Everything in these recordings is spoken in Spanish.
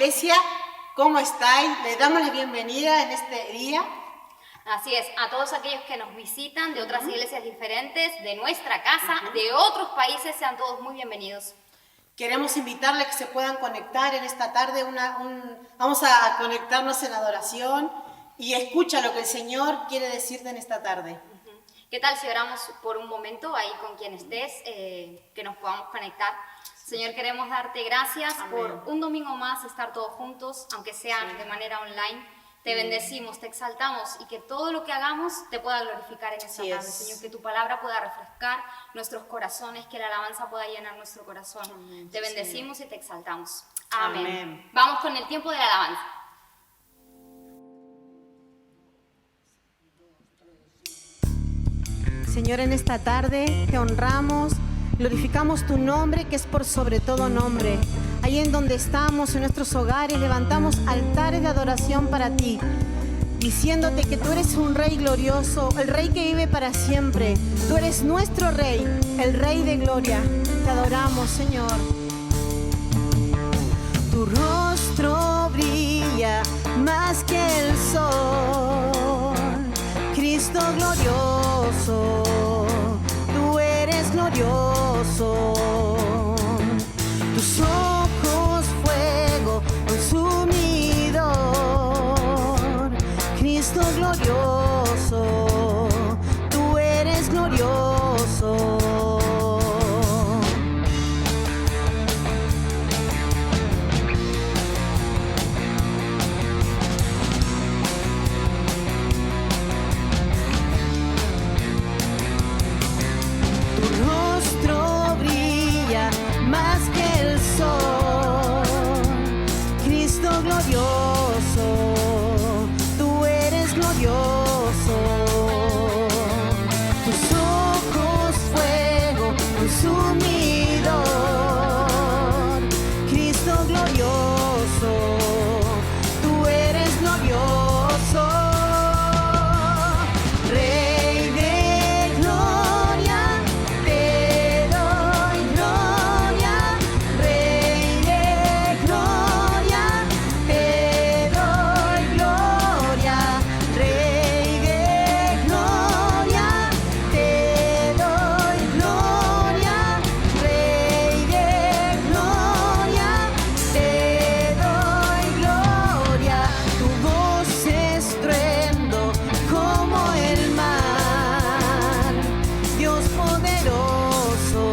iglesia, ¿cómo estáis? Les damos la bienvenida en este día. Así es, a todos aquellos que nos visitan de otras iglesias diferentes, de nuestra casa, de otros países, sean todos muy bienvenidos. Queremos invitarles que se puedan conectar en esta tarde, vamos a conectarnos en adoración y escucha lo que el Señor quiere decirte en esta tarde. ¿Qué tal si oramos por un momento ahí con quien estés, que nos podamos conectar? Señor, queremos darte gracias por un domingo más estar todos juntos, aunque sea de manera online. Te bendecimos, te exaltamos y que todo lo que hagamos te pueda glorificar en esta tarde, Señor, que tu palabra pueda refrescar nuestros corazones, que la alabanza pueda llenar nuestro corazón. Amén. Te bendecimos y te exaltamos. Amén. Vamos con el tiempo de la alabanza. Señor, en esta tarde te honramos, glorificamos tu nombre que es por sobre todo nombre. Ahí en donde estamos, en nuestros hogares, levantamos altares de adoración para ti, diciéndote que tú eres un Rey glorioso, el Rey que vive para siempre. Tú eres nuestro Rey, el Rey de gloria. Te adoramos, Señor. Tu rostro brilla más que el sol, Cristo glorioso, tú eres glorioso. Tus ojos fuego consumidor, Cristo glorioso, tú eres glorioso. Tu rostro brilla más que el sol, Cristo glorioso, tú eres glorioso. Tus ojos fuego consumidor, Cristo glorioso, tú eres glorioso. Rey de gloria, te doy gloria. Rey de gloria, te doy gloria. Rey de gloria, te doy gloria. Rey de gloria, te doy gloria. Tu voz estruendo como el mar. Dios poderoso,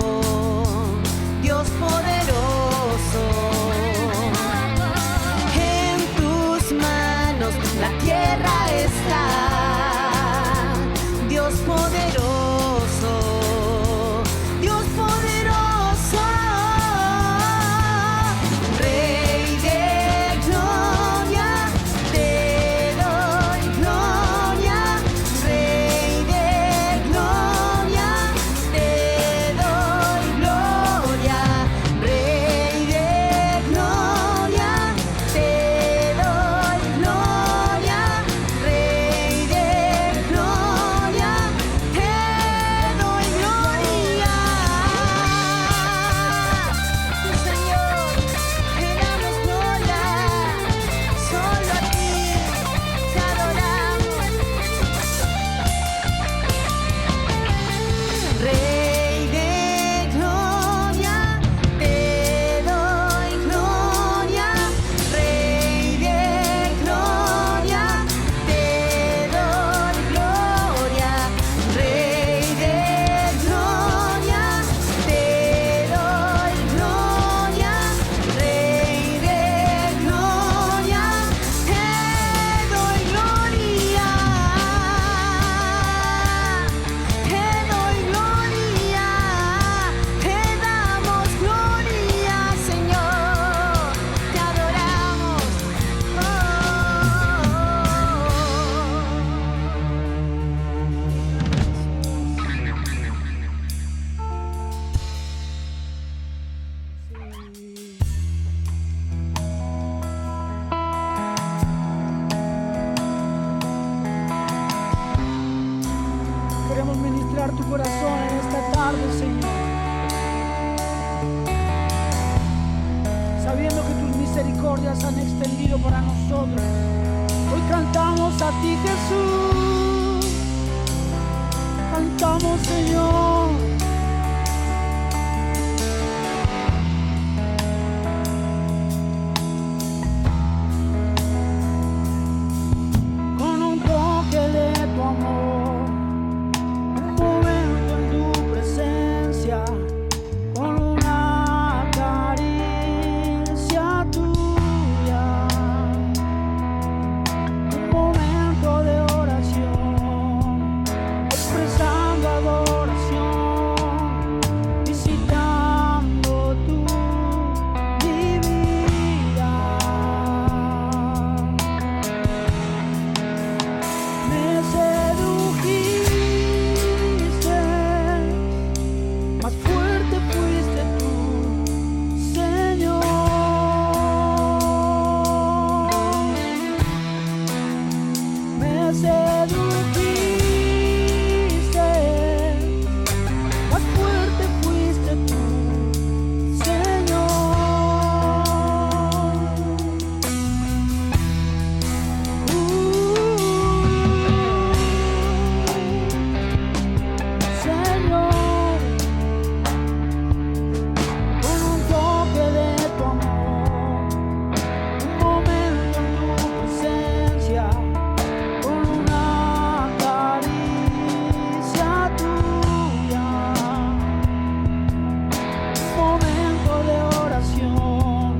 Dios poderoso. En tus manos la tierra está. Dios poderoso, Dios poderoso. Rey de gloria, te doy gloria. Rey de gloria, te doy gloria. Rey de gloria, te doy gloria. Rey de gloria, te doy gloria. Tu Señor, te damos gloria. Solo a ti te adoramos. Rey de gloria, te doy gloria. Rey de gloria, te doy gloria. Rey de gloria, te doy gloria. Rey de gloria, te doy gloria. Te doy gloria, te damos gloria, Señor, te adoramos. Queremos ministrar tu corazón en esta tarde, Señor. Sabiendo que tus misericordias misericordias han extendido para nosotros. Hoy cantamos a ti, Jesús. Cantamos, Señor. Con un toque de tu amor, un momento en tu presencia, con una caricia tuya, un momento de oración, expresando adoración, visitando tu mi vida. Me sedujiste, más fuerte fuiste tú, Señor. Me sedujiste, más fuerte fuiste tú, Señor. Señor, con un toque de tu amor, un momento en tu presencia, con una caricia tuya, un momento de oración,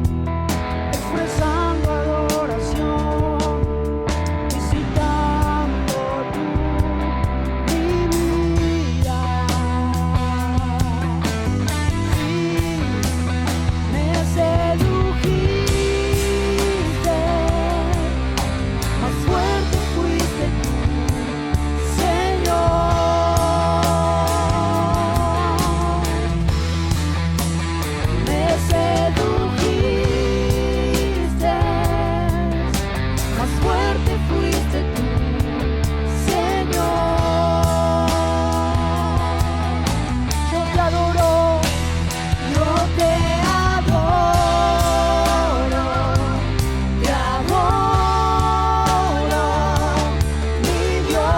expresando adoración, visitando tu mi vida. Sí, me sedujiste, más fuerte fuiste tú, Señor. Me sedujiste, más fuerte fuiste tú, Señor. Yo te adoro, yo te adoro, mi Dios.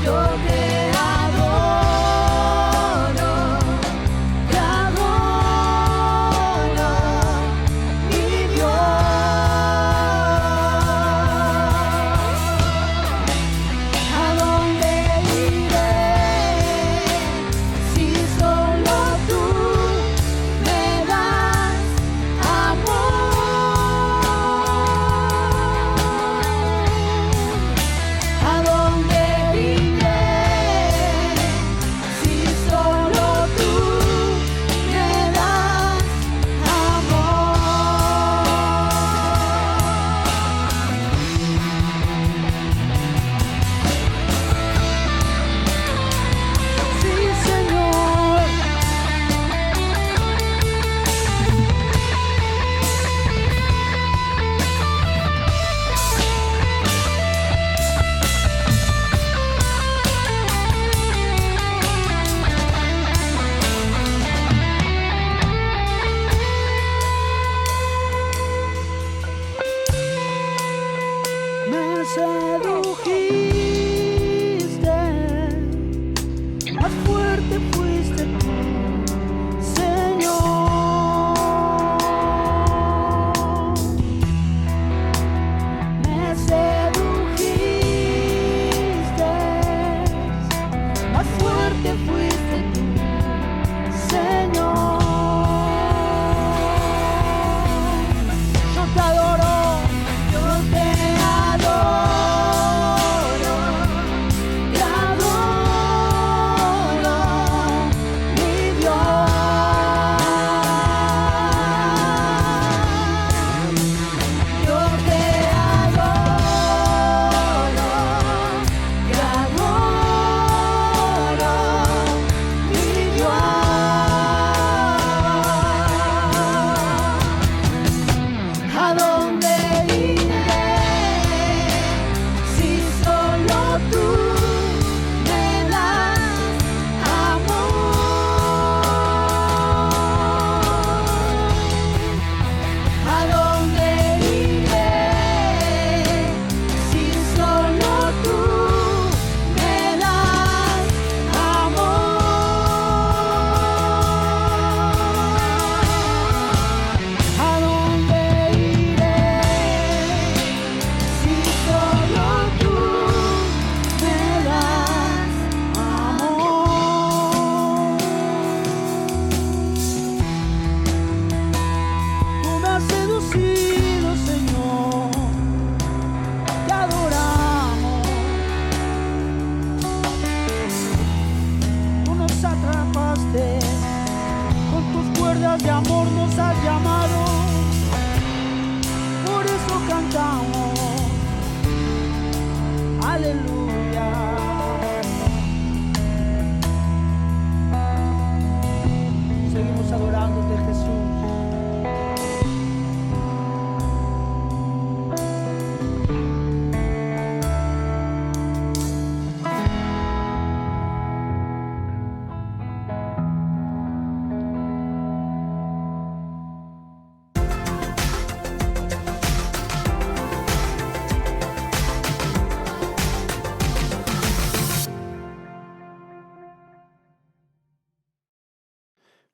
Yo te adoro, mi Dios. ¿A dónde iré si solo tú me das amor? ¿A dónde iré si solo tú me das amor? Sí, Señor. Me sedujiste, más fuerte fuiste tú, Señor. Me sedujiste, más fuerte fuiste tú, Señor. Yo te adoro, yo te adoro,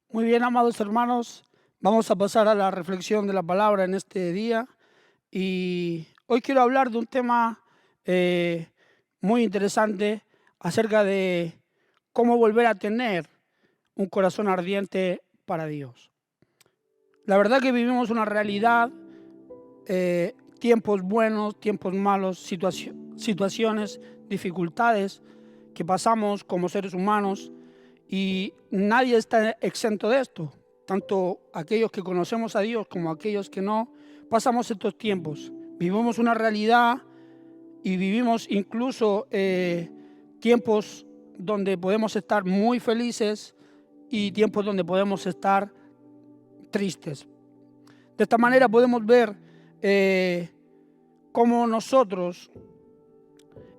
Muy bien, amados hermanos, vamos a pasar a la reflexión de la palabra en este día. Y hoy quiero hablar de un tema muy interesante acerca de cómo volver a tener un corazón ardiente para Dios. La verdad que vivimos una realidad, tiempos buenos, tiempos malos, situaciones, dificultades que pasamos como seres humanos, y nadie está exento de esto. Tanto aquellos que conocemos a Dios como aquellos que no, pasamos estos tiempos. Vivimos una realidad y vivimos incluso tiempos donde podemos estar muy felices y tiempos donde podemos estar tristes. De esta manera podemos ver cómo nosotros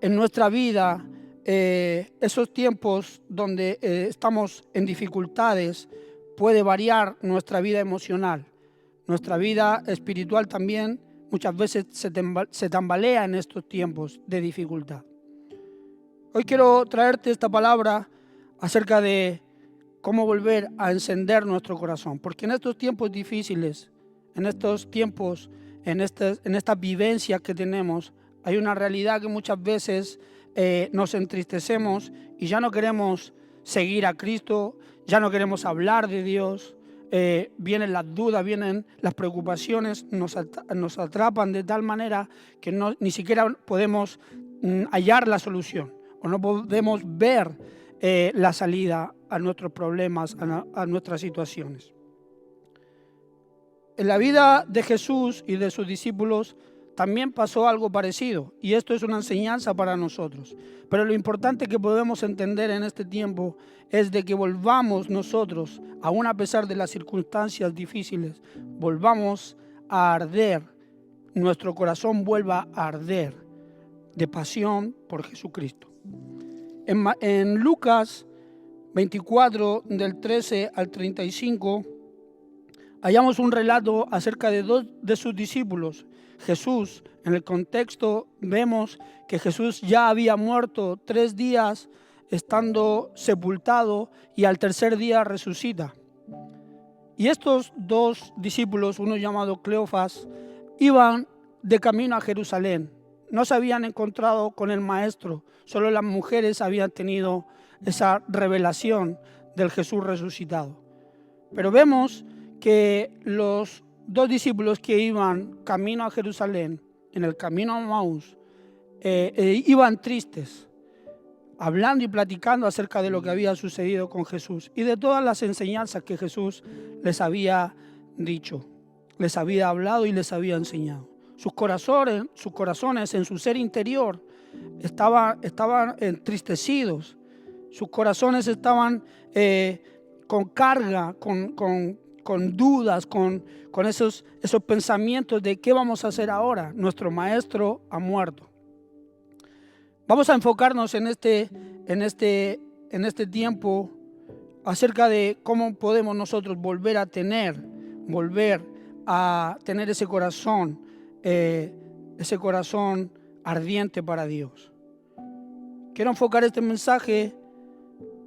en nuestra vida, esos tiempos donde estamos en dificultades, puede variar nuestra vida emocional. Nuestra vida espiritual también muchas veces se tambalea en estos tiempos de dificultad. Hoy quiero traerte esta palabra acerca de cómo volver a encender nuestro corazón, porque en estos tiempos difíciles, en estos tiempos, en esta vivencia que tenemos, hay una realidad que muchas veces nos entristecemos y ya no queremos seguir a Cristo, ya no queremos hablar de Dios, vienen las dudas, vienen las preocupaciones, nos atrapan de tal manera que ni siquiera podemos hallar la solución o no podemos ver la salida a nuestros problemas, a nuestras situaciones. En la vida de Jesús y de sus discípulos también pasó algo parecido, y esto es una enseñanza para nosotros. Pero lo importante que podemos entender en este tiempo es de que volvamos nosotros, aún a pesar de las circunstancias difíciles, volvamos a arder, nuestro corazón vuelva a arder de pasión por Jesucristo. En Lucas 24, del 13 al 35, hallamos un relato acerca de dos de sus discípulos. Jesús, en el contexto vemos que Jesús ya había muerto 3 días estando sepultado y al tercer día resucita. Y estos dos discípulos, uno llamado Cleofas, iban de camino a Jerusalén. No se habían encontrado con el Maestro, solo las mujeres habían tenido esa revelación del Jesús resucitado. Pero vemos que los dos discípulos que iban camino a Jerusalén, en el camino a Maús, iban tristes, hablando y platicando acerca de lo que había sucedido con Jesús y de todas las enseñanzas que Jesús les había dicho, les había hablado y les había enseñado. Sus corazones en su ser interior estaban entristecidos, sus corazones estaban con carga, con dudas, con esos pensamientos de qué vamos a hacer ahora. Nuestro Maestro ha muerto. Vamos a enfocarnos en este tiempo acerca de cómo podemos nosotros volver a tener ese corazón ardiente para Dios. Quiero enfocar este mensaje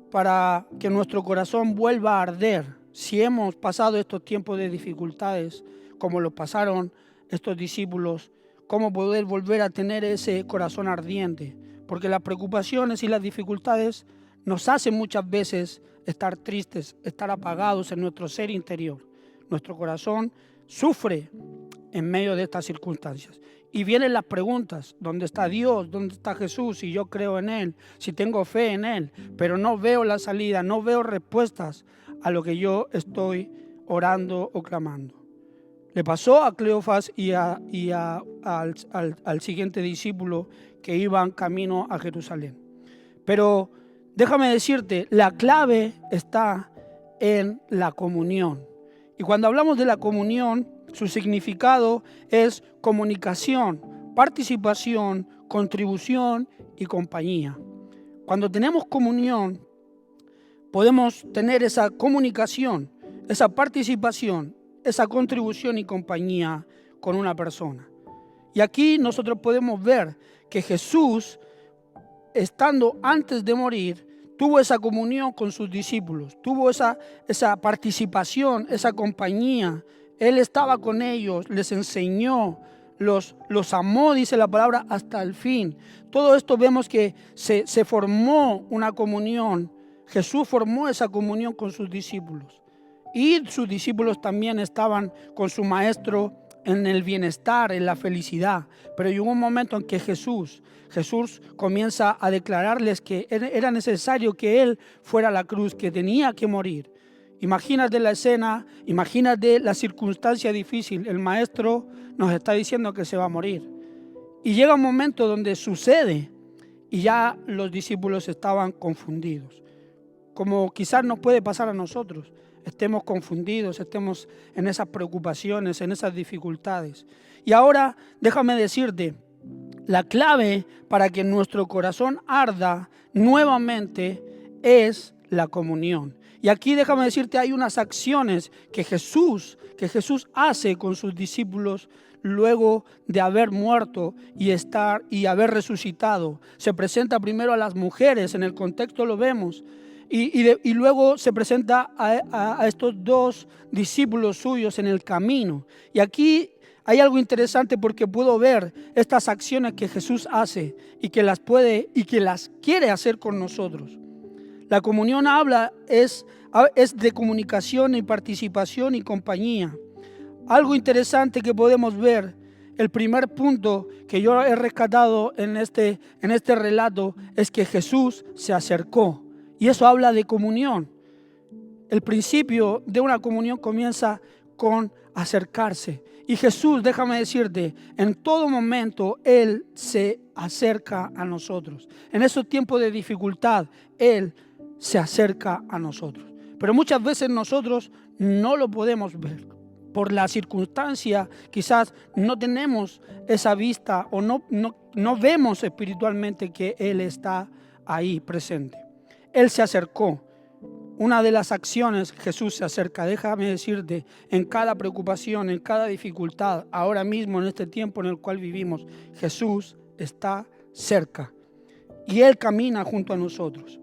para que nuestro corazón vuelva a arder. Si hemos pasado estos tiempos de dificultades, como lo pasaron estos discípulos, cómo poder volver a tener ese corazón ardiente. Porque las preocupaciones y las dificultades nos hacen muchas veces estar tristes, estar apagados en nuestro ser interior. Nuestro corazón sufre en medio de estas circunstancias. Y vienen las preguntas: ¿dónde está Dios? ¿Dónde está Jesús? Si yo creo en Él, si tengo fe en Él, pero no veo la salida, no veo respuestas a lo que yo estoy orando o clamando. Le pasó a Cleofas y al siguiente discípulo que iban camino a Jerusalén. Pero déjame decirte, la clave está en la comunión. Y cuando hablamos de la comunión, su significado es comunicación, participación, contribución y compañía. Cuando tenemos comunión, podemos tener esa comunicación, esa participación, esa contribución y compañía con una persona. Y aquí nosotros podemos ver que Jesús, estando antes de morir, tuvo esa comunión con sus discípulos, tuvo esa participación, esa compañía. Él estaba con ellos, les enseñó, los amó, dice la palabra, hasta el fin. Todo esto vemos que se formó una comunión. Jesús formó esa comunión con sus discípulos. Y sus discípulos también estaban con su maestro en el bienestar, en la felicidad. Pero llegó un momento en que Jesús comienza a declararles que era necesario que Él fuera a la cruz, que tenía que morir. Imagínate la escena, imagínate la circunstancia difícil. El maestro nos está diciendo que se va a morir. Y llega un momento donde sucede y ya los discípulos estaban confundidos. Como quizás nos puede pasar a nosotros. Estemos confundidos, estemos en esas preocupaciones, en esas dificultades. Y ahora déjame decirte, la clave para que nuestro corazón arda nuevamente es la comunión. Y aquí déjame decirte, hay unas acciones que Jesús hace con sus discípulos luego de haber muerto y haber resucitado. Se presenta primero a las mujeres, en el contexto lo vemos, y luego se presenta a estos dos discípulos suyos en el camino. Y aquí hay algo interesante porque puedo ver estas acciones que Jesús hace y que las quiere hacer con nosotros. La comunión es de comunicación y participación y compañía. Algo interesante que podemos ver, el primer punto que yo he rescatado en este relato es que Jesús se acercó. Y eso habla de comunión. El principio de una comunión comienza con acercarse. Y Jesús, déjame decirte, en todo momento Él se acerca a nosotros. En esos tiempos de dificultad, Él se acerca a nosotros. Pero muchas veces nosotros no lo podemos ver. Por la circunstancia, quizás no tenemos esa vista o no vemos espiritualmente que Él está ahí presente. Él se acercó. Una de las acciones, Jesús se acerca. Déjame decirte, en cada preocupación, en cada dificultad, ahora mismo en este tiempo en el cual vivimos, Jesús está cerca. Y Él camina junto a nosotros.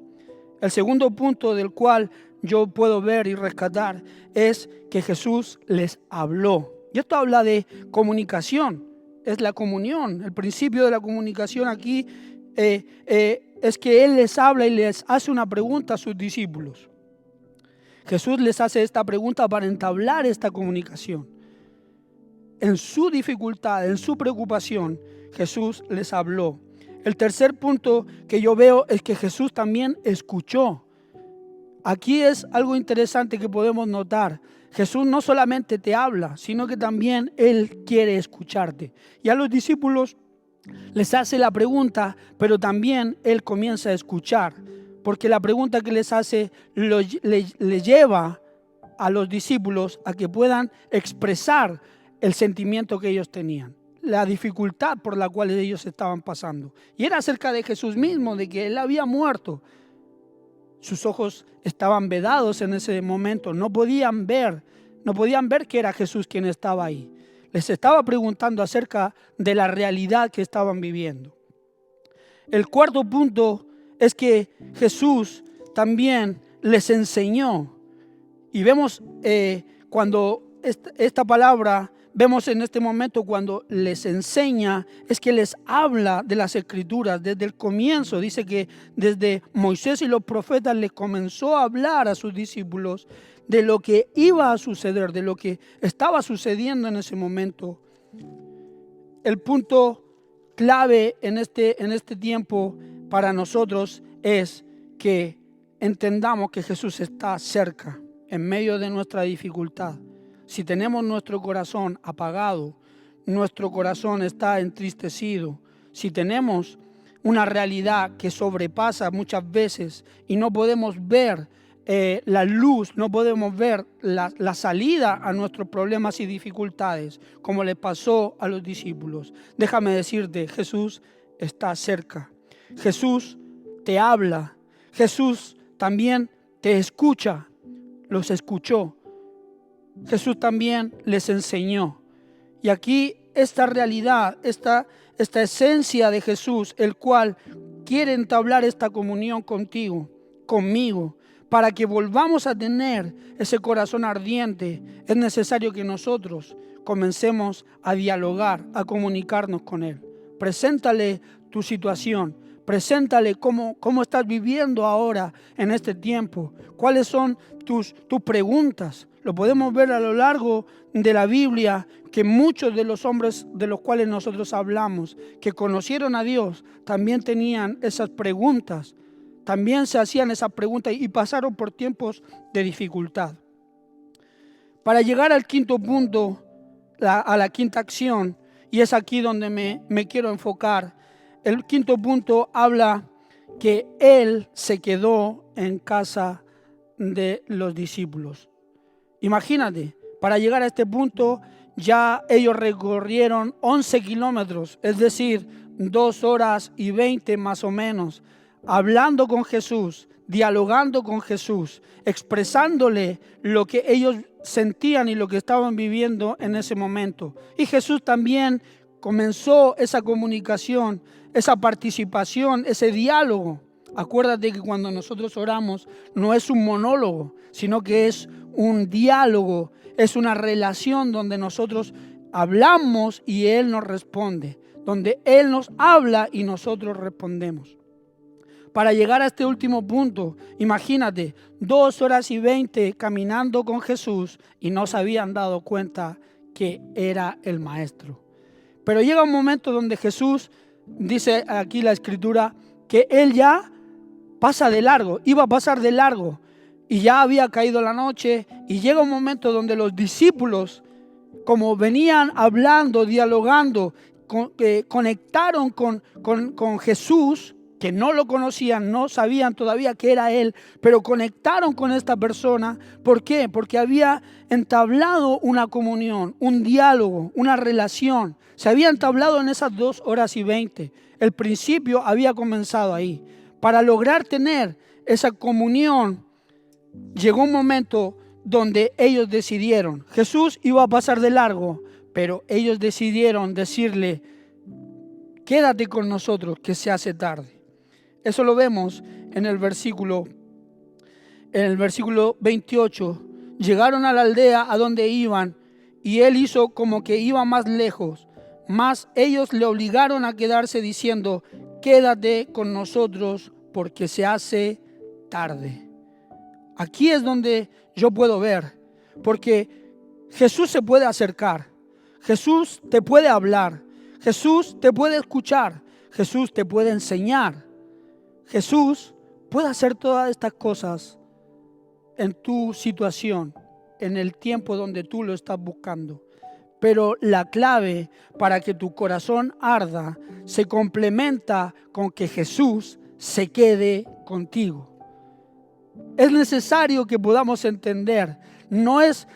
El segundo punto del cual yo puedo ver y rescatar es que Jesús les habló. Y esto habla de comunicación, es la comunión. El principio de la comunicación aquí es que Él les habla y les hace una pregunta a sus discípulos. Jesús les hace esta pregunta para entablar esta comunicación. En su dificultad, en su preocupación, Jesús les habló. El tercer punto que yo veo es que Jesús también escuchó. Aquí es algo interesante que podemos notar. Jesús no solamente te habla, sino que también Él quiere escucharte. Y a los discípulos les hace la pregunta, pero también Él comienza a escuchar. Porque la pregunta que les hace le lleva a los discípulos a que puedan expresar el sentimiento que ellos tenían, la dificultad por la cual ellos estaban pasando. Y era acerca de Jesús mismo, de que Él había muerto. Sus ojos estaban vedados en ese momento, no podían ver que era Jesús quien estaba ahí. Les estaba preguntando acerca de la realidad que estaban viviendo. El cuarto punto es que Jesús también les enseñó. Y vemos cuando esta palabra, vemos en este momento cuando les enseña, es que les habla de las Escrituras desde el comienzo. Dice que desde Moisés y los profetas les comenzó a hablar a sus discípulos de lo que iba a suceder, de lo que estaba sucediendo en ese momento. El punto clave en este tiempo para nosotros es que entendamos que Jesús está cerca en medio de nuestra dificultad. Si tenemos nuestro corazón apagado, nuestro corazón está entristecido, si tenemos una realidad que sobrepasa muchas veces y no podemos ver la luz, no podemos ver la salida a nuestros problemas y dificultades, como le pasó a los discípulos, déjame decirte, Jesús está cerca. Jesús te habla. Jesús también te escucha. Los escuchó. Jesús también les enseñó. Y aquí esta realidad, esta esencia de Jesús, el cual quiere entablar esta comunión contigo, conmigo. Para que volvamos a tener ese corazón ardiente, es necesario que nosotros comencemos a dialogar, a comunicarnos con Él. Preséntale tu situación, preséntale cómo estás viviendo ahora en este tiempo, cuáles son tus preguntas. Lo podemos ver a lo largo de la Biblia, que muchos de los hombres de los cuales nosotros hablamos, que conocieron a Dios, también tenían esas preguntas. También se hacían esas preguntas y pasaron por tiempos de dificultad. Para llegar al quinto punto, a la quinta acción, y es aquí donde me quiero enfocar. El quinto punto habla que Él se quedó en casa de los discípulos. Imagínate, para llegar a este punto ya ellos recorrieron 11 kilómetros, es decir, 2 horas y 20 más o menos, hablando con Jesús, dialogando con Jesús, expresándole lo que ellos sentían y lo que estaban viviendo en ese momento. Y Jesús también comenzó esa comunicación, esa participación, ese diálogo. Acuérdate que cuando nosotros oramos no es un monólogo, sino que es un diálogo, es una relación donde nosotros hablamos y Él nos responde, donde Él nos habla y nosotros respondemos. Para llegar a este último punto, imagínate, 2 horas y 20 caminando con Jesús y no se habían dado cuenta que era el Maestro. Pero llega un momento donde Jesús, dice aquí la Escritura, que Él ya pasa de largo, iba a pasar de largo y ya había caído la noche, y llega un momento donde los discípulos, como venían hablando, dialogando, conectaron con Jesús, que no lo conocían, no sabían todavía que era Él, pero conectaron con esta persona. ¿Por qué? Porque había entablado una comunión, un diálogo, una relación. Se había entablado en esas 2 horas y 20. El principio había comenzado ahí. Para lograr tener esa comunión, llegó un momento donde ellos decidieron. Jesús iba a pasar de largo, pero ellos decidieron decirle: quédate con nosotros, que se hace tarde. Eso lo vemos en el versículo 28. Llegaron a la aldea a donde iban, y Él hizo como que iba más lejos. Mas ellos le obligaron a quedarse diciendo: quédate con nosotros porque se hace tarde. Aquí es donde yo puedo ver, porque Jesús se puede acercar, Jesús te puede hablar, Jesús te puede escuchar, Jesús te puede enseñar, Jesús puede hacer todas estas cosas en tu situación, en el tiempo donde tú lo estás buscando. Pero la clave para que tu corazón arda se complementa con que Jesús se quede contigo. Es necesario que podamos entender, no es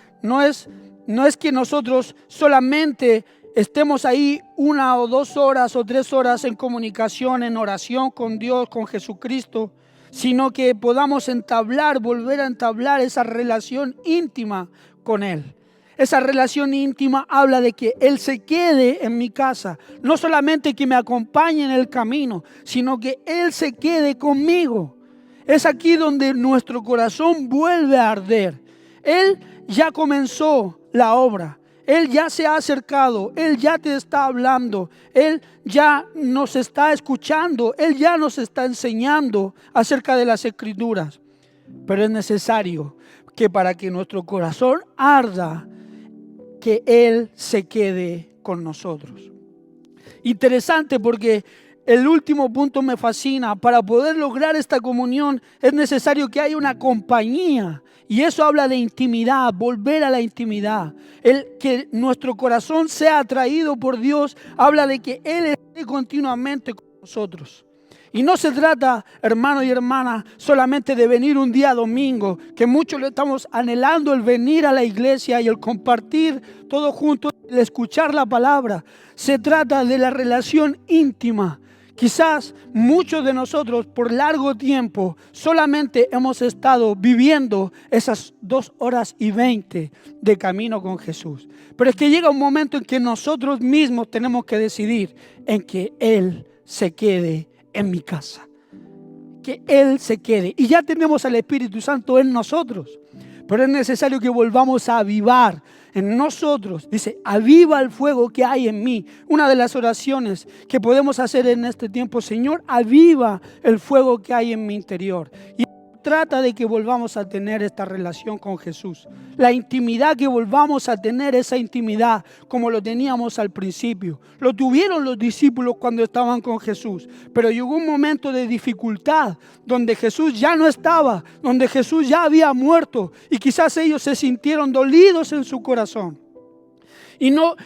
que nosotros solamente estemos ahí 1 o 2 horas o 3 horas en comunicación, en oración con Dios, con Jesucristo, sino que podamos volver a entablar esa relación íntima con Él. Esa relación íntima habla de que Él se quede en mi casa, no solamente que me acompañe en el camino, sino que Él se quede conmigo. Es aquí donde nuestro corazón vuelve a arder. Él ya comenzó la obra. Él ya se ha acercado, Él ya te está hablando, Él ya nos está escuchando, Él ya nos está enseñando acerca de las Escrituras. Pero es necesario que para que nuestro corazón arda, que Él se quede con nosotros. Interesante, porque el último punto me fascina. Para poder lograr esta comunión es necesario que haya una compañía. Y eso habla de intimidad, volver a la intimidad. Que nuestro corazón sea atraído por Dios habla de que Él esté continuamente con nosotros. Y no se trata, hermano y hermana, solamente de venir un día domingo, que muchos le estamos anhelando el venir a la iglesia y el compartir todos juntos, el escuchar la palabra. Se trata de la relación íntima. Quizás muchos de nosotros por largo tiempo solamente hemos estado viviendo esas 2 horas y 20 de camino con Jesús. Pero es que llega un momento en que nosotros mismos tenemos que decidir en que Él se quede en mi casa. que Él se quede. Y ya tenemos al Espíritu Santo en nosotros. Pero es necesario que volvamos a avivar en nosotros. Dice, aviva el fuego que hay en mí. Una de las oraciones que podemos hacer en este tiempo: Señor, aviva el fuego que hay en mi interior. Y trata de que volvamos a tener esta relación con Jesús. La intimidad, que volvamos a tener esa intimidad como lo teníamos al principio. Lo tuvieron los discípulos cuando estaban con Jesús. Pero llegó un momento de dificultad donde Jesús ya no estaba, donde Jesús ya había muerto. Y quizás ellos se sintieron dolidos en su corazón. Y no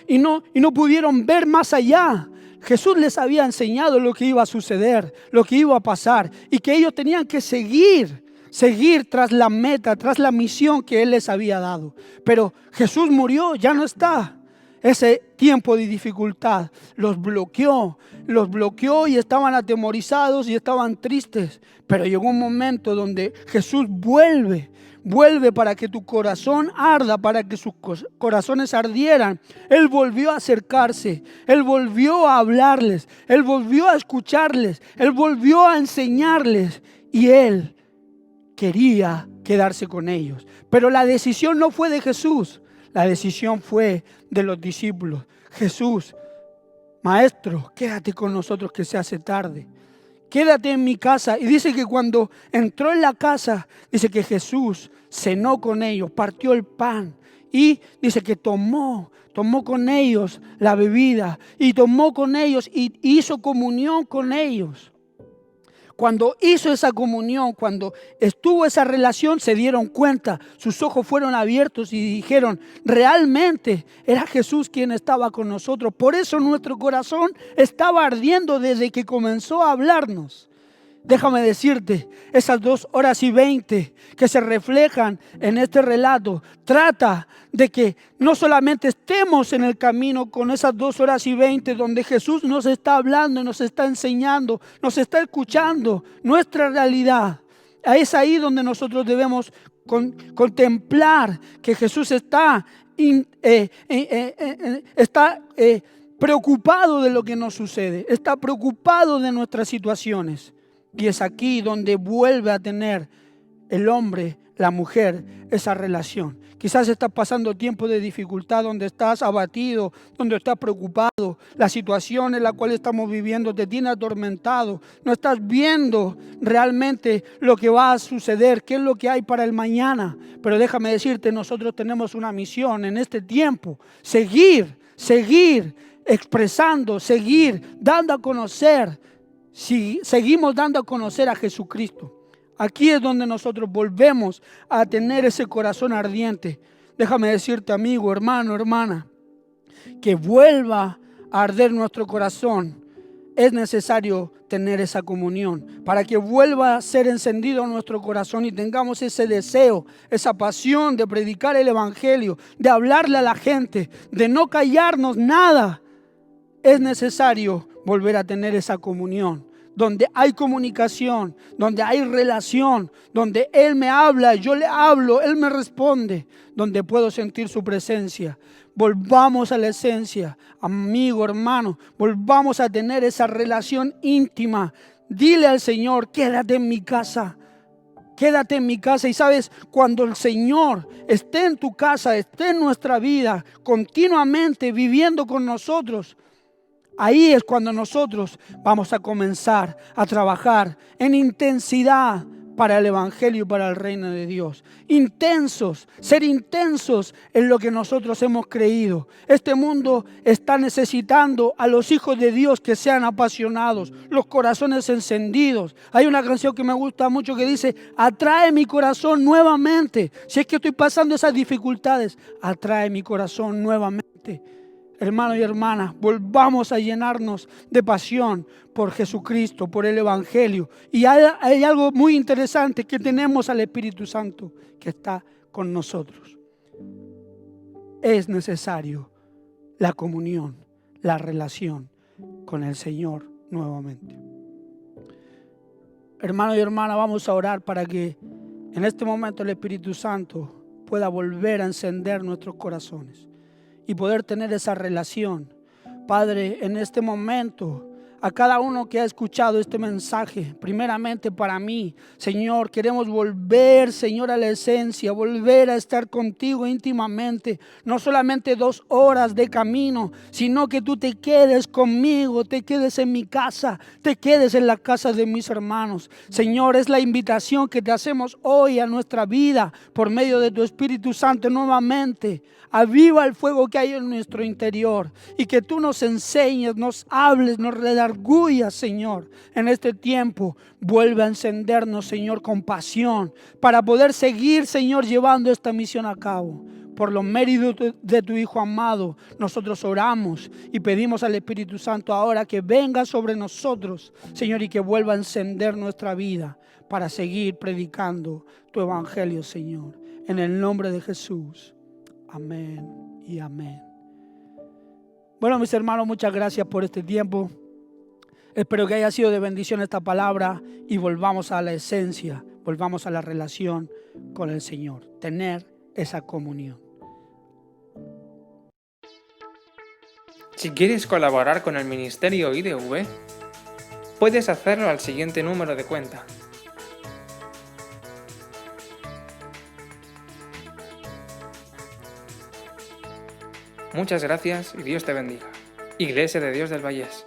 pudieron ver más allá. Jesús les había enseñado lo que iba a suceder, lo que iba a pasar. Y que ellos tenían que seguir tras la meta, tras la misión que Él les había dado. Pero Jesús murió, ya no está. Ese tiempo de dificultad los bloqueó y estaban atemorizados y estaban tristes. Pero llegó un momento donde Jesús vuelve para que tu corazón arda, para que sus corazones ardieran. Él volvió a acercarse, Él volvió a hablarles, Él volvió a escucharles, Él volvió a enseñarles y Él quería quedarse con ellos. Pero la decisión no fue de Jesús, la decisión fue de los discípulos. Jesús, Maestro, quédate con nosotros que se hace tarde. Quédate en mi casa. Y dice que cuando entró en la casa, dice que Jesús cenó con ellos, partió el pan y dice que tomó con ellos la bebida y tomó con ellos y hizo comunión con ellos. Cuando hizo esa comunión, cuando estuvo esa relación, se dieron cuenta, sus ojos fueron abiertos y dijeron, realmente era Jesús quien estaba con nosotros. Por eso nuestro corazón estaba ardiendo desde que comenzó a hablarnos. Déjame decirte, esas 2 horas y 20 que se reflejan en este relato, trata de que no solamente estemos en el camino con esas 2 horas y 20 donde Jesús nos está hablando, nos está enseñando, nos está escuchando nuestra realidad. Es ahí donde nosotros debemos contemplar que Jesús está preocupado de lo que nos sucede, está preocupado de nuestras situaciones. Y es aquí donde vuelve a tener el hombre, la mujer, esa relación. Quizás estás pasando tiempo de dificultad, donde estás abatido, donde estás preocupado. La situación en la cual estamos viviendo te tiene atormentado. No estás viendo realmente lo que va a suceder, qué es lo que hay para el mañana. Pero déjame decirte, nosotros tenemos una misión en este tiempo. Seguir expresando, seguir dando a conocer. Si seguimos dando a conocer a Jesucristo, aquí es donde nosotros volvemos a tener ese corazón ardiente. Déjame decirte, amigo, hermano, hermana, que vuelva a arder nuestro corazón. Es necesario tener esa comunión para que vuelva a ser encendido nuestro corazón y tengamos ese deseo, esa pasión de predicar el evangelio, de hablarle a la gente, de no callarnos nada. Es necesario volver a tener esa comunión, donde hay comunicación, donde hay relación, donde Él me habla, yo le hablo, Él me responde, donde puedo sentir su presencia. Volvamos a la esencia, amigo, hermano, volvamos a tener esa relación íntima. Dile al Señor, quédate en mi casa. Quédate en mi casa. Y sabes, cuando el Señor esté en tu casa, esté en nuestra vida, continuamente viviendo con nosotros, ahí es cuando nosotros vamos a comenzar a trabajar en intensidad para el evangelio y para el reino de Dios. Ser intensos en lo que nosotros hemos creído. Este mundo está necesitando a los hijos de Dios que sean apasionados, los corazones encendidos. Hay una canción que me gusta mucho que dice, atrae mi corazón nuevamente. Si es que estoy pasando esas dificultades, atrae mi corazón nuevamente. Hermanos y hermanas, volvamos a llenarnos de pasión por Jesucristo, por el evangelio. Y hay algo muy interesante, que tenemos al Espíritu Santo que está con nosotros. Es necesario la comunión, la relación con el Señor nuevamente. Hermanos y hermanas, vamos a orar para que en este momento el Espíritu Santo pueda volver a encender nuestros corazones y poder tener esa relación. Padre, en este momento a cada uno que ha escuchado este mensaje, primeramente para mí. Señor, queremos volver, Señor, a la esencia, volver a estar contigo íntimamente, no solamente 2 horas de camino, sino que tú te quedes conmigo, te quedes en mi casa, te quedes en la casa de mis hermanos. Señor, es la invitación que te hacemos hoy a nuestra vida por medio de tu Espíritu Santo nuevamente. Aviva el fuego que hay en nuestro interior y que tú nos enseñes, nos hables, nos redarguyas, Señor. En este tiempo vuelve a encendernos, Señor, con pasión para poder seguir, Señor, llevando esta misión a cabo. Por los méritos de tu Hijo amado, nosotros oramos y pedimos al Espíritu Santo ahora que venga sobre nosotros, Señor, y que vuelva a encender nuestra vida para seguir predicando tu evangelio, Señor. En el nombre de Jesús. Amén y amén. Bueno, mis hermanos, muchas gracias por este tiempo. Espero que haya sido de bendición esta palabra y volvamos a la esencia, volvamos a la relación con el Señor, tener esa comunión. Si quieres colaborar con el Ministerio IDV, puedes hacerlo al siguiente número de cuenta: Muchas gracias y Dios te bendiga. Iglesia de Dios del Vallés.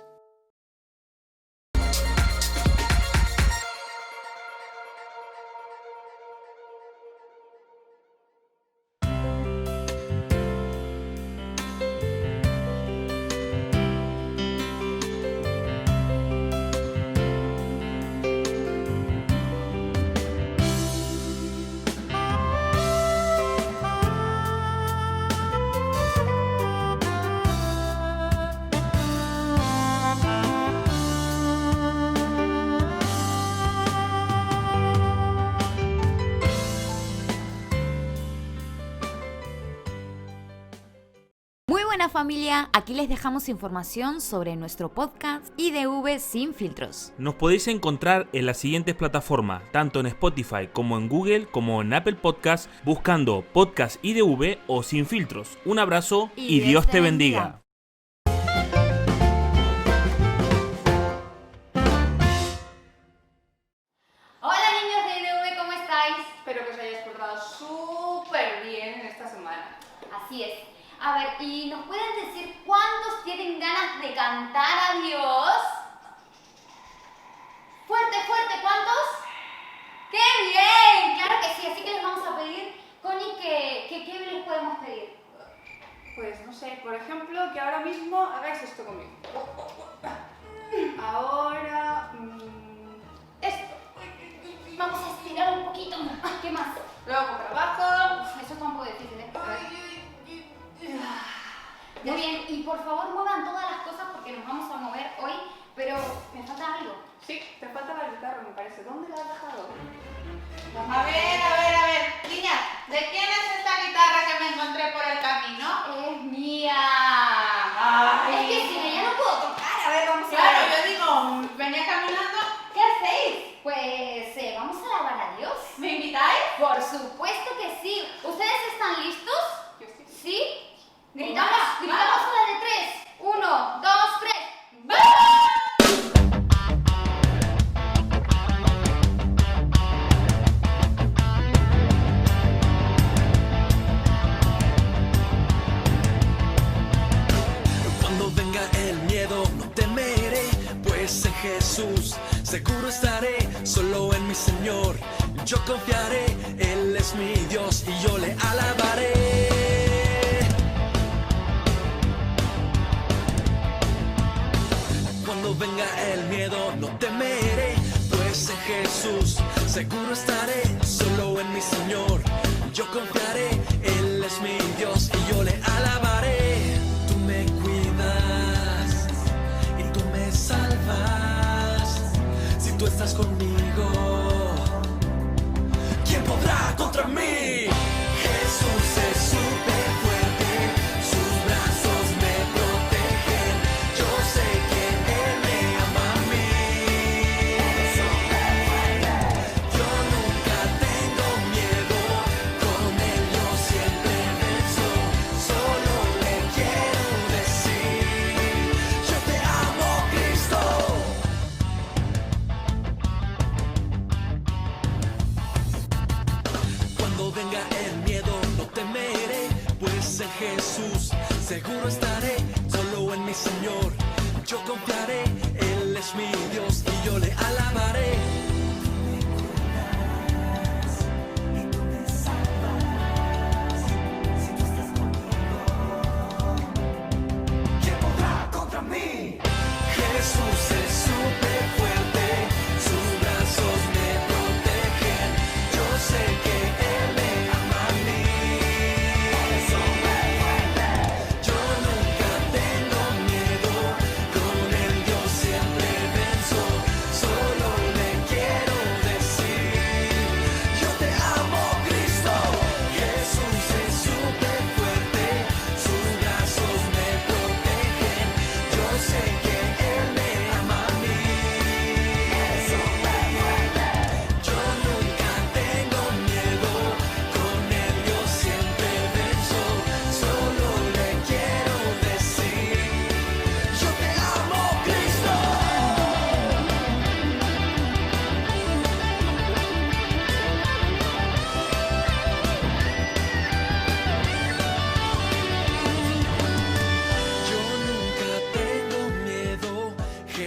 Buena familia, aquí les dejamos información sobre nuestro podcast IDV Sin Filtros. Nos podéis encontrar en las siguientes plataformas, tanto en Spotify como en Google como en Apple Podcast, buscando Podcast IDV o Sin Filtros. Un abrazo y Dios te bendiga. Hola niños de IDV, ¿cómo estáis? Espero que os hayáis portado súper bien esta semana. Así es. A ver, ¿y nos pueden decir cuántos tienen ganas de cantar a Dios? Fuerte, fuerte, ¿cuántos? ¡Qué bien! Claro que sí, así que les vamos a pedir, Connie, ¿qué les podemos pedir? Pues no sé, por ejemplo, que ahora mismo hagáis esto conmigo. Ahora... esto. Vamos a estirar un poquito. ¿Qué más? Luego para abajo. Uf, eso está un poco difícil, ¿eh? A ver. Muy bien, y por favor muevan todas las cosas porque nos vamos a mover hoy, pero me falta algo. Sí, te falta la guitarra, me parece. ¿Dónde la has dejado? A ver, niña, ¿de quién es esta guitarra que me encontré por el camino? Es mía. Ay. Es que sin ella no puedo tocar. A ver, vamos a Claro, ver. yo digo, venía caminando. ¿Qué hacéis? Pues vamos a alabar a Dios. ¿Me invitáis? Por supuesto que sí. ¿Ustedes están listos? Yo sí. ¿Sí? Gritamos, Venga, gritamos vamos. a la de 3. 1, 2, 3. Cuando venga el miedo no temeré, pues en Jesús seguro estaré, solo en mi Señor yo confiaré. Él es mi Dios y yo le alabaré. Cuando venga el miedo no temeré, pues en Jesús seguro estaré, solo en mi Señor yo confiaré. Él es mi Dios y yo le alabaré. Tú me cuidas y tú me salvas. Si tú estás conmigo, ¿quién podrá contra mí? Jesús es súper fuerte, sus brazos me protegen. Yo sé que Él me ama a mí. Yo nunca tengo miedo, con Él yo siempre venzo. Solo le quiero decir, yo te amo, Cristo. yo le alabaré. Jesús es súper fuerte, sus brazos me protegen, yo sé que Él me ama a mí. Yo nunca tengo miedo, con Él yo siempre venzo, solo le quiero decir, yo te amo, Cristo. Jesús es súper fuerte, sus brazos me protegen, yo sé que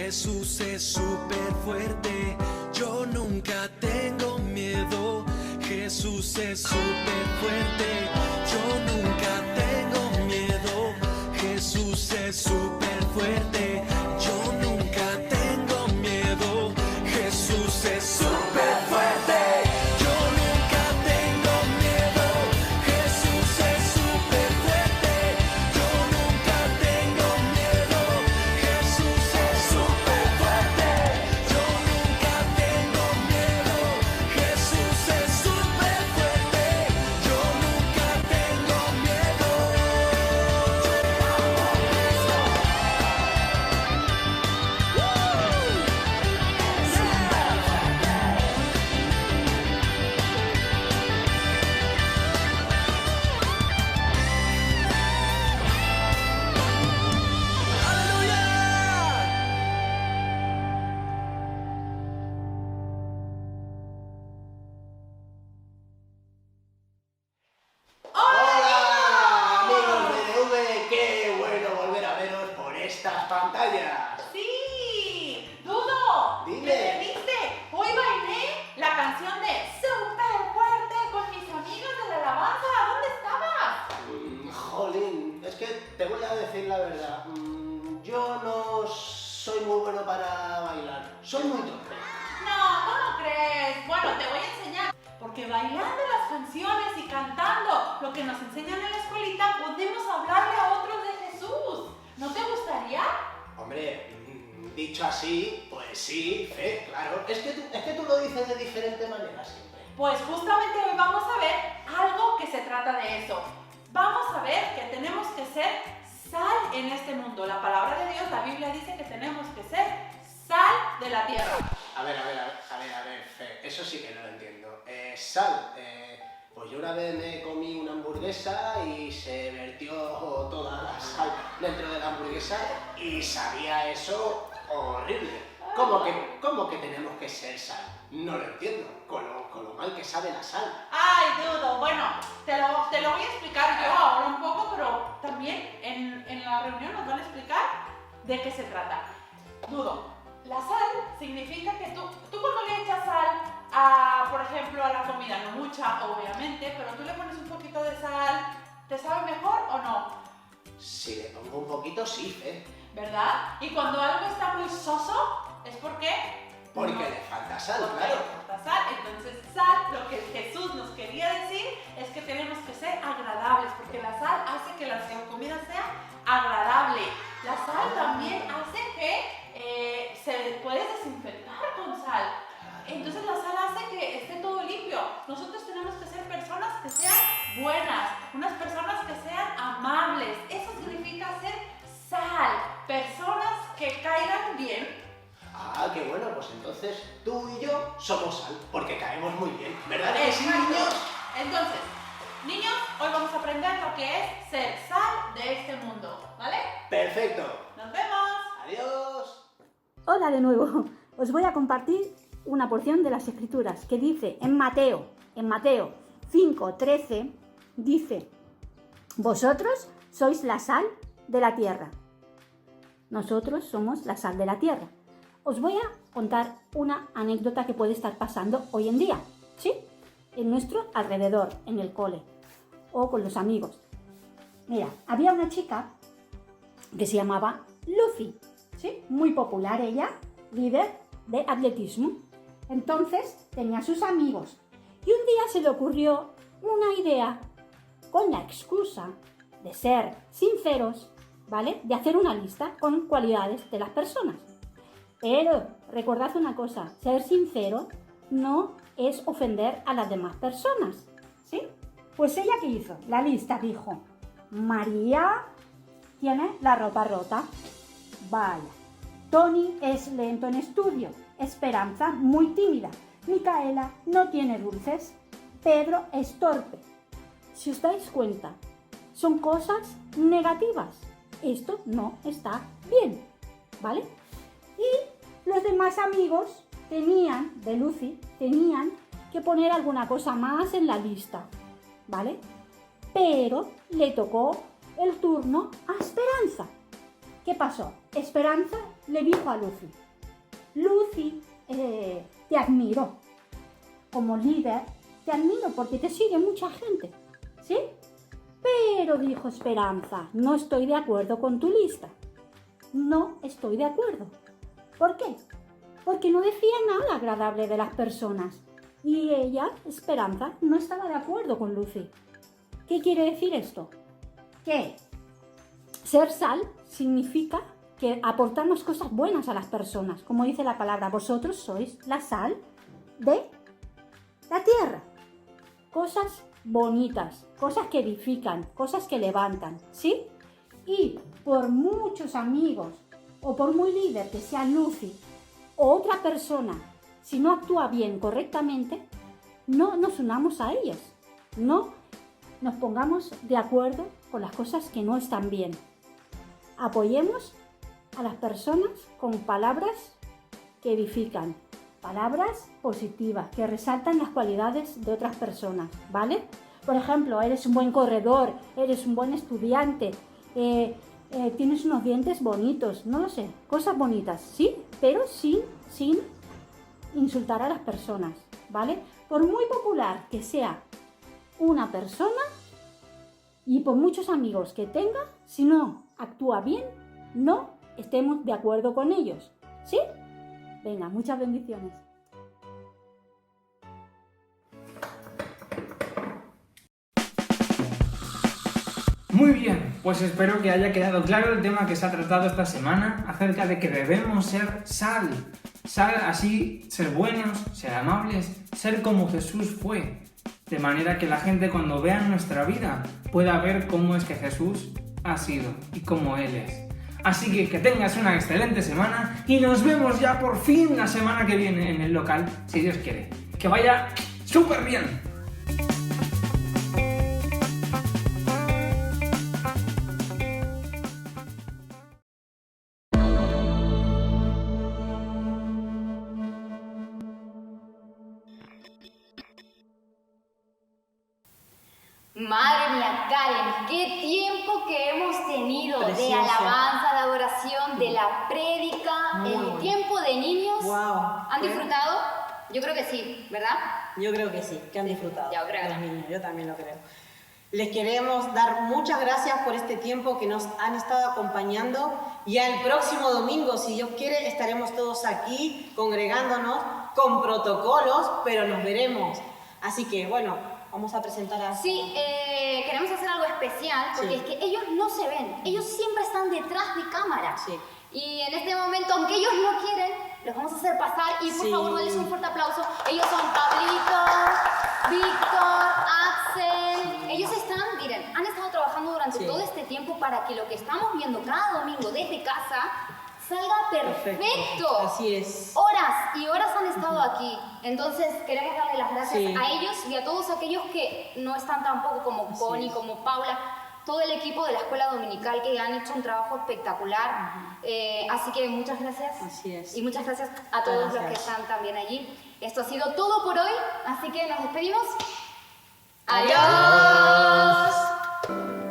Jesús es súper fuerte, yo nunca tengo miedo. Jesús es súper fuerte, yo nunca tengo miedo. Jesús es súper fuerte, yo nunca tengo miedo. Jesús es súper fuerte, yo nunca tengo miedo. Jesús es súper fuerte, yo nunca tengo miedo. Jesús es súper fuerte, yo nunca tengo miedo. Jesús es súper fuerte, yo nunca tengo miedo. ¡Hola, amigos de DV! ¡Qué bueno volver a veros por estas pantallas! ¡Sí! ¡Dudo! Dime. ¿Te viste? Hoy bailé la canción de Súper Fuerte con mis amigos de la alabanza. ¿Dónde estabas? Jolín, es que te voy a decir la verdad. Yo no soy muy bueno para bailar. Soy muy torpe. No, no lo crees. Bueno, te voy a enseñar. Porque bailando las canciones y cantando lo que nos enseñan en la escuelita, podemos hablarle a otros de Jesús. ¿No te gustaría? Hombre, dicho así, pues sí, Fe, claro. Es que tú lo dices de diferente manera siempre. Pues justamente hoy vamos a ver algo que se trata de eso. Vamos a ver que tenemos que ser sal en este mundo. La palabra de Dios, la Biblia dice que tenemos que ser sal de la tierra. A ver, Fe, eso sí que no lo entiendo. Sal, pues yo una vez me comí una hamburguesa y se vertió toda la sal dentro de la hamburguesa y sabía eso horrible. ¿Cómo que tenemos que ser sal? No lo entiendo, con lo mal que sabe la sal. Ay, Dudo, bueno, te lo voy a explicar yo ahora un poco, pero también en la reunión nos van a explicar de qué se trata. Dudo, la sal significa que tú cuando le echas sal a, por ejemplo, a la comida, no mucha, obviamente, pero tú le pones un poquito de sal, ¿te sabe mejor o no? Si le pongo un poquito, sí, Fe. ¿Verdad? Y cuando algo está muy soso, ¿es por qué? Porque le falta sal, Porque claro. le falta sal. Entonces, sal, lo que Jesús nos quería decir es que tenemos que ser agradables, porque la sal hace que la comida sea agradable. La sal también hace que se puede desinfectar con sal. Entonces la sal hace que esté todo limpio. Nosotros tenemos que ser personas que sean buenas, unas personas que sean amables. Eso significa ser sal, personas que caigan bien. Ah, qué bueno, pues entonces tú y yo somos sal, porque caemos muy bien, ¿verdad que sí, niños? Entonces, niños, hoy vamos a aprender lo que es ser sal de este mundo, ¿vale? Perfecto. ¡Nos vemos! Adiós. Hola de nuevo. Os voy a compartir una porción de las Escrituras que dice en Mateo 5:13, dice: vosotros sois la sal de la tierra. Nosotros somos la sal de la tierra. Os voy a contar una anécdota que puede estar pasando hoy en día, ¿sí? En nuestro alrededor, en el cole o con los amigos. Mira, había una chica que se llamaba Lucy, ¿sí? Muy popular ella, líder de atletismo. Entonces tenía sus amigos y un día se le ocurrió una idea con la excusa de ser sinceros, ¿vale? De hacer una lista con cualidades de las personas. Pero recordad una cosa, ser sincero no es ofender a las demás personas, ¿sí? Pues ella, ¿qué hizo? La lista dijo, María tiene la ropa rota, vaya. Tony es lento en estudio, Esperanza muy tímida, Micaela no tiene dulces, Pedro es torpe. Si os dais cuenta, son cosas negativas. Esto no está bien, ¿vale? Y los demás amigos de Lucy tenían que poner alguna cosa más en la lista, ¿vale? Pero le tocó el turno a Esperanza. ¿Qué pasó? Esperanza le dijo a Lucy, Lucy, te admiro. Como líder, te admiro porque te sigue mucha gente, ¿sí? Pero, dijo Esperanza, no estoy de acuerdo con tu lista. No estoy de acuerdo. ¿Por qué? Porque no decía nada agradable de las personas. Y ella, Esperanza, no estaba de acuerdo con Lucy. ¿Qué quiere decir esto? Que ser sal significa que aportamos cosas buenas a las personas. Como dice la palabra, vosotros sois la sal de la tierra. Cosas bonitas, cosas que edifican, cosas que levantan, ¿sí? Y por muchos amigos o por muy líder que sea Lucy o otra persona, si no actúa bien, correctamente, no nos unamos a ellos, no nos pongamos de acuerdo con las cosas que no están bien. Apoyemos a las personas con palabras que edifican, palabras positivas, que resaltan las cualidades de otras personas, ¿vale? Por ejemplo, eres un buen corredor, eres un buen estudiante, tienes unos dientes bonitos, no lo sé, cosas bonitas, sí, pero sin insultar a las personas, ¿vale? Por muy popular que sea una persona y por muchos amigos que tenga, si no actúa bien, no estemos de acuerdo con ellos, ¿sí? Venga, muchas bendiciones. Muy bien, pues espero que haya quedado claro el tema que se ha tratado esta semana acerca de que debemos ser sal. Sal, así, ser buenos, ser amables, ser como Jesús fue. De manera que la gente cuando vea nuestra vida pueda ver cómo es que Jesús ha sido y cómo Él es. Así que tengas una excelente semana y nos vemos ya por fin la semana que viene en el local, si Dios quiere. Que vaya súper bien. Madre mía, Karen, qué tiempo que hemos tenido de Preciosa. alabanza, de adoración, de la prédica, el tiempo de niños. Wow. ¿Han disfrutado? Yo creo que sí, ¿verdad? Yo creo que sí, que han disfrutado. Yo creo. Los niños, yo también lo creo. Les queremos dar muchas gracias por este tiempo que nos han estado acompañando. Ya el próximo domingo, si Dios quiere, estaremos todos aquí congregándonos con protocolos, pero nos veremos. Así que, bueno, vamos a presentar a... Sí, queremos hacer algo especial porque Sí. es que ellos no se ven, ellos siempre están detrás de cámara. Sí. Y en este momento, aunque ellos no quieren, los vamos a hacer pasar y por Sí. favor, denles un fuerte aplauso. Ellos son Pablito, Víctor, Axel. Ellos miren, han estado trabajando durante Sí. todo este tiempo para que lo que estamos viendo cada domingo desde casa salga perfecto. Así es. Horas y horas han estado aquí. Entonces queremos darle las gracias Sí. a ellos y a todos aquellos que no están tampoco como Connie, como Paula, todo el equipo de la escuela dominical que han hecho un trabajo espectacular. Así que muchas gracias. Así es. Y muchas gracias a todos los que Gracias. están también allí. Esto ha sido todo por hoy, así que nos despedimos. Adiós. ¡Adiós!